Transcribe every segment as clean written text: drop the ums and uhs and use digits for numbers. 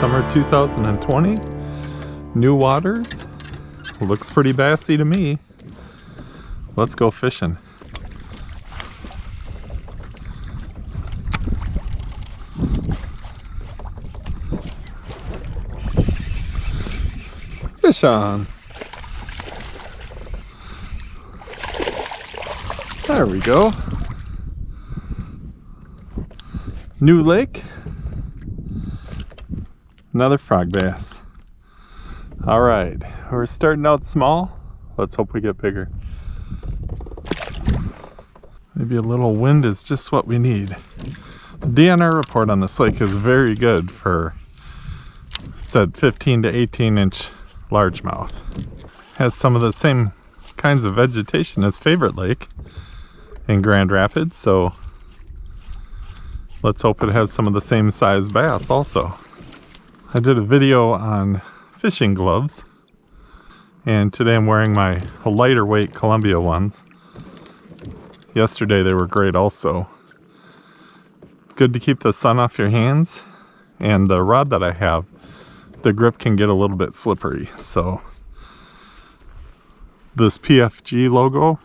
summer 2020. New waters. Looks pretty bassy to me. Let's go fishing. Fish on. There we go. New lake. Another frog bass. All right, we're starting out small. Let's hope we get bigger. Maybe a little wind is just what we need. The DNR report on this lake is very good for, it said 15 to 18 inch largemouth. Has some of the same kinds of vegetation as Favorite Lake in Grand Rapids, so let's hope it has some of the same size bass also. I did a video on fishing gloves, and today I'm wearing my lighter weight Columbia ones. Yesterday they were great also. Good to keep the sun off your hands, and the rod that I have, the grip can get a little bit slippery, so this PFG logo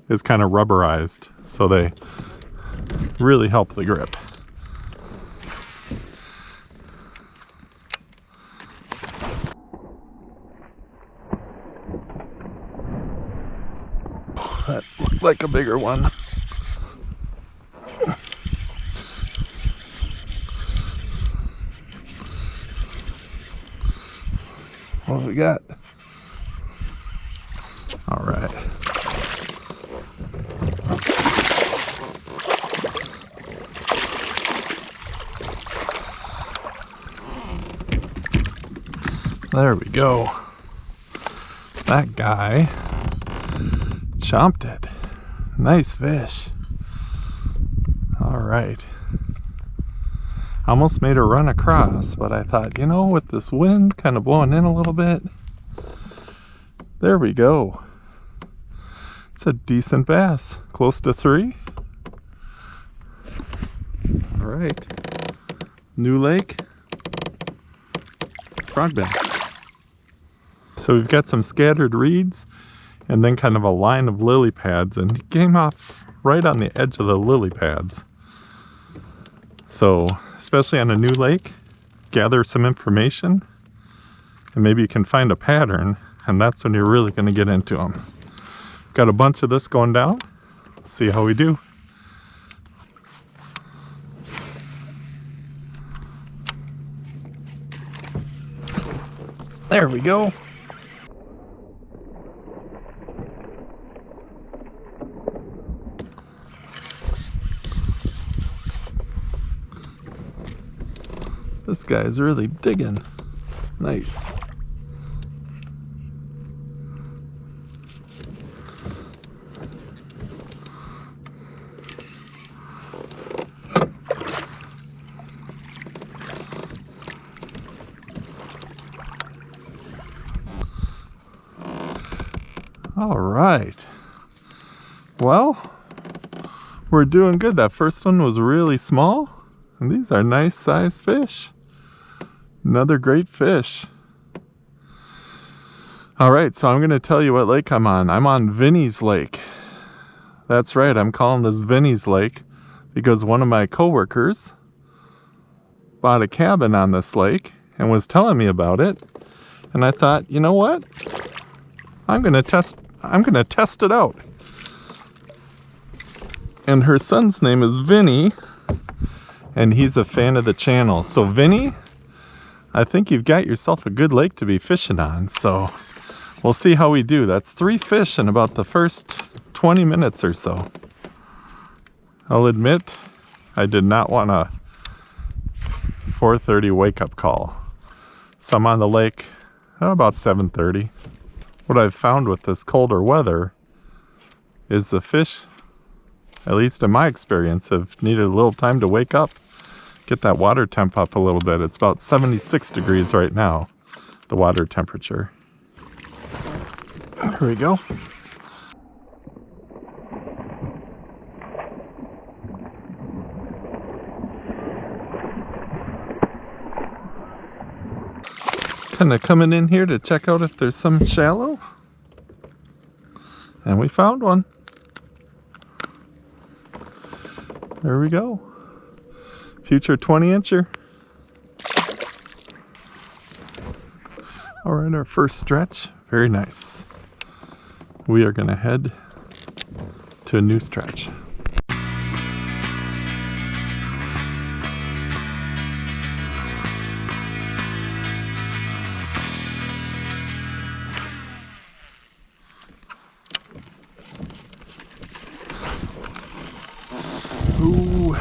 is kind of rubberized, so they really help the grip. That looked like a bigger one. What do we got? All right. There we go. That guy chomped it. Nice fish. All right. Almost made a run across, but I thought, you know, with this wind kind of blowing in a little bit, there we go. It's a decent bass, close to 3. All right. New lake. Frog bass. So we've got some scattered reeds and then kind of a line of lily pads, and he came off right on the edge of the lily pads. So, especially on a new lake, gather some information, and maybe you can find a pattern, and that's when you're really going to get into them. Got a bunch of this going down. Let's see how we do. There we go. This guy's really digging. Nice. All right. Well, we're doing good. That first one was really small, and these are nice sized fish. Another great fish. All right, so I'm going to tell you what lake I'm on. I'm on Vinnie's lake. That's right, I'm calling this Vinnie's lake because one of my coworkers bought a cabin on this lake and was telling me about it. And I thought, you know what? I'm going to test it out. And her son's name is Vinnie, and he's a fan of the channel. So Vinnie, I think you've got yourself a good lake to be fishing on, so we'll see how we do. That's 3 fish in about the first 20 minutes or so. I'll admit, I did not want a 4:30 wake-up call. So I'm on the lake about 7:30. What I've found with this colder weather is the fish, at least in my experience, have needed a little time to wake up. Get that water temp up a little bit. It's about 76 degrees right now, the water temperature. Here we go. kind of coming in here to check out if there's some shallow. And we found one. There we go. Future 20-incher. All right, our first stretch. Very nice. We are going to head to a new stretch. Ooh.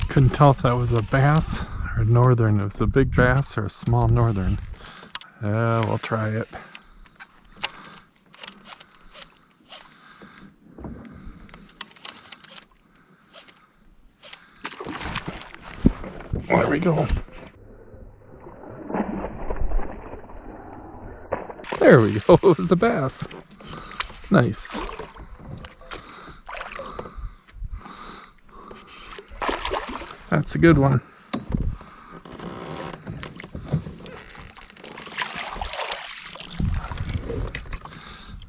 Couldn't tell if that was a bass or a northern. It was a big bass or a small northern. We'll try it. There we go. There we go. It was a bass. Nice. That's a good one.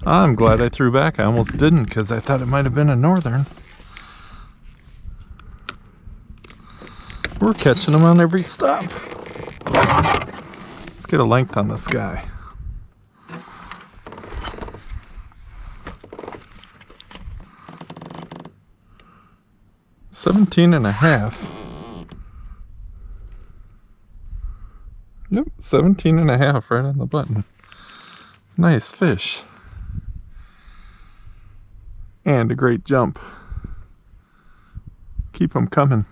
I'm glad I threw back. I almost didn't because I thought it might have been a northern. We're catching them on every stop. Let's get a length on this guy. $17.5. Yep, 17.5 right on the button. Nice fish. And a great jump. Keep them coming.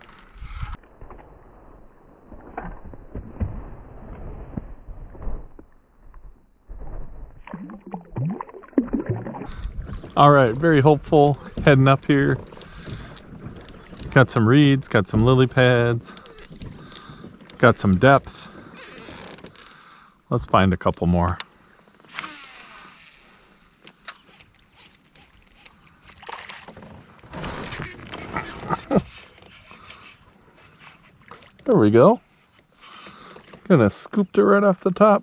All right, very hopeful heading up here. Got some reeds, got some lily pads, got some depth. Let's find a couple more. There we go. Gonna scoop it right off the top.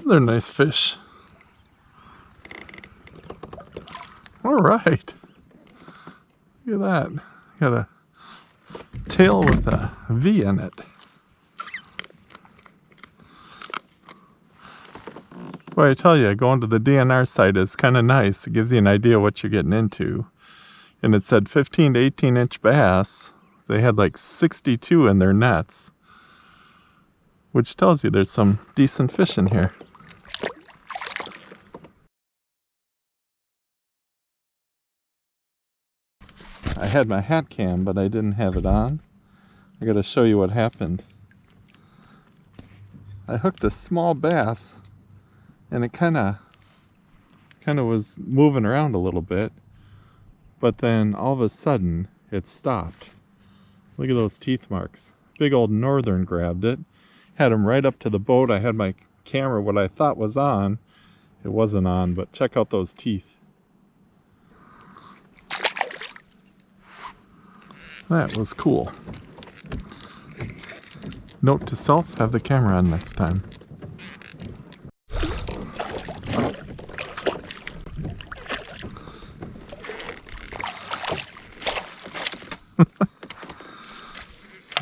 They're nice fish. All right. Look at that. Got a tail with a V in it. Boy, I tell you, going to the DNR site is kind of nice. It gives you an idea what you're getting into. And it said 15 to 18 inch bass. They had like 62 in their nets, which tells you there's some decent fish in here. I had my hat cam, but I didn't have it on. I gotta show you what happened. I hooked a small bass and it kind of was moving around a little bit, but then all of a sudden it stopped. Look at those teeth marks. Big old northern grabbed it, had him right up to the boat. I had my camera, what I thought was on. It wasn't on, but check out those teeth. That was cool. Note to self, have the camera on next time.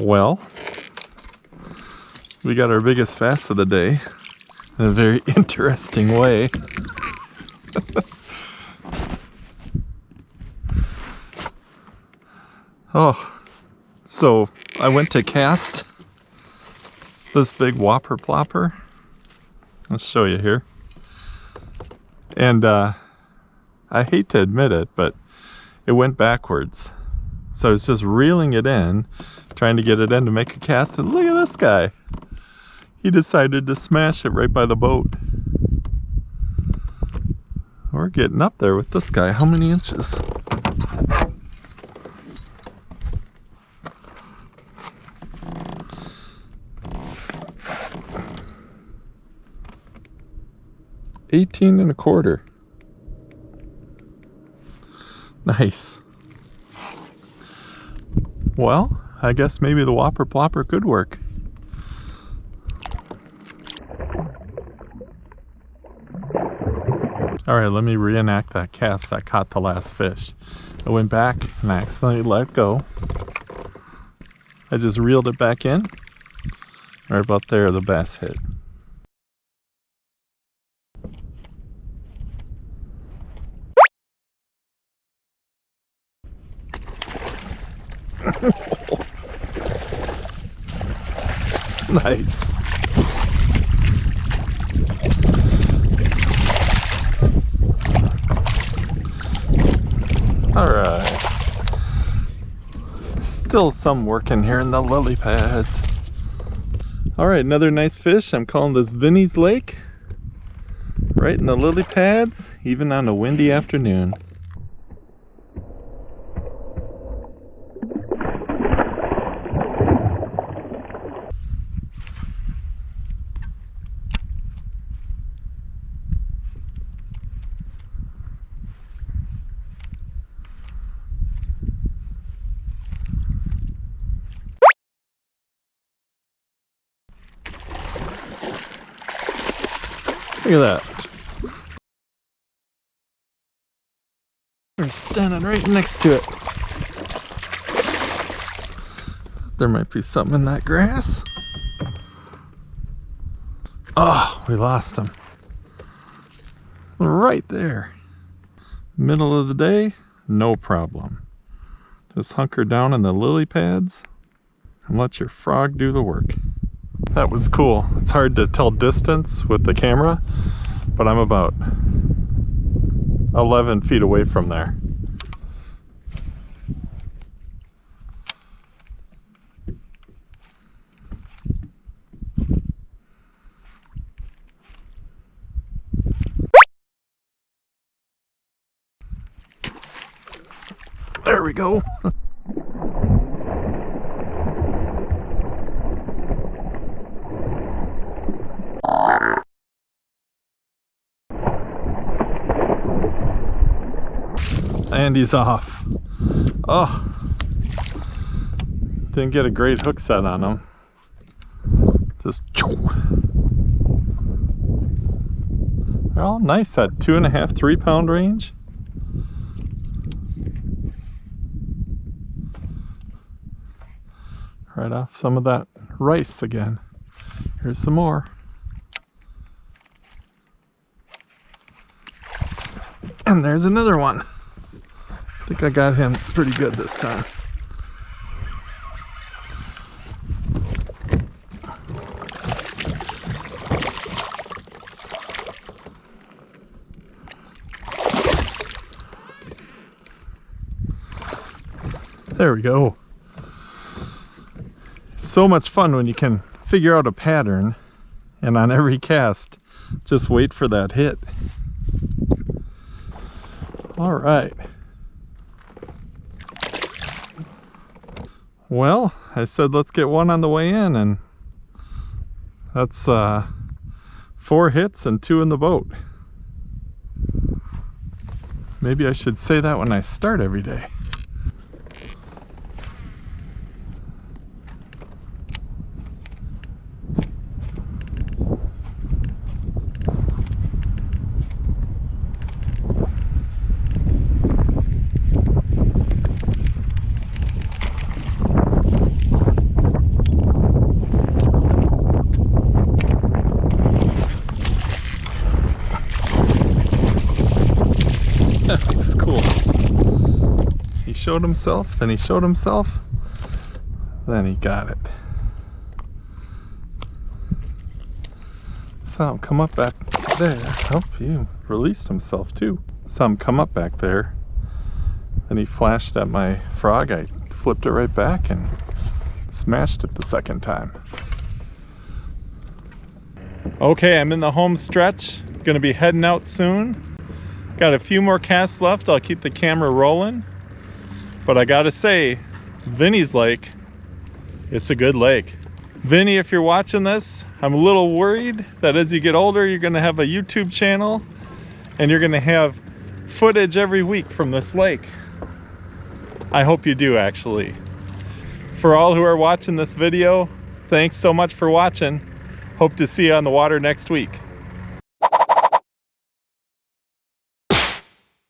Well, we got our biggest bass of the day in a very interesting way. Oh, so I went to cast this big whopper plopper. I'll show you here. And I hate to admit it, but it went backwards. So I was just reeling it in, trying to get it in to make a cast, and look at this guy. He decided to smash it right by the boat. We're getting up there with this guy. How many inches? $18.25. Nice. Well, I guess maybe the whopper plopper could work. Alright, let me reenact that cast that caught the last fish. I went back and I accidentally let go. I just reeled it back in. Right about there, the bass hit. Nice. All right. Still some working here in the lily pads. All right, another nice fish. I'm calling this Vinnie's Lake. Right in the lily pads, even on a windy afternoon. Look at that. We're standing right next to it. There might be something in that grass. Oh, we lost him. Right there. Middle of the day, no problem. Just hunker down in the lily pads and let your frog do the work. That was cool. It's hard to tell distance with the camera, but I'm about 11 feet away from there. There we go. And he's off. Oh, didn't get a great hook set on him. Just they're all nice, that 2.5, 3 pound range. Right off some of that rice again. Here's some more. And there's another one. I think I got him pretty good this time. There we go. So much fun when you can figure out a pattern and on every cast just wait for that hit. All right. Well, I said let's get one on the way in, and that's 4 hits and 2 in the boat. Maybe I should say that when I start every day. That looks cool. He showed himself, then he showed himself, then he got it. Saw him come up back there. Oh, he released himself too. Saw him come up back there. Then he flashed at my frog. I flipped it right back and smashed it the second time. Okay, I'm in the home stretch. Gonna be heading out soon. Got a few more casts left. I'll keep the camera rolling. But I gotta say, Vinnie's Lake, it's a good lake. Vinnie, if you're watching this, I'm a little worried that as you get older, you're gonna have a YouTube channel and you're gonna have footage every week from this lake. I hope you do, actually. For all who are watching this video, thanks so much for watching. Hope to see you on the water next week.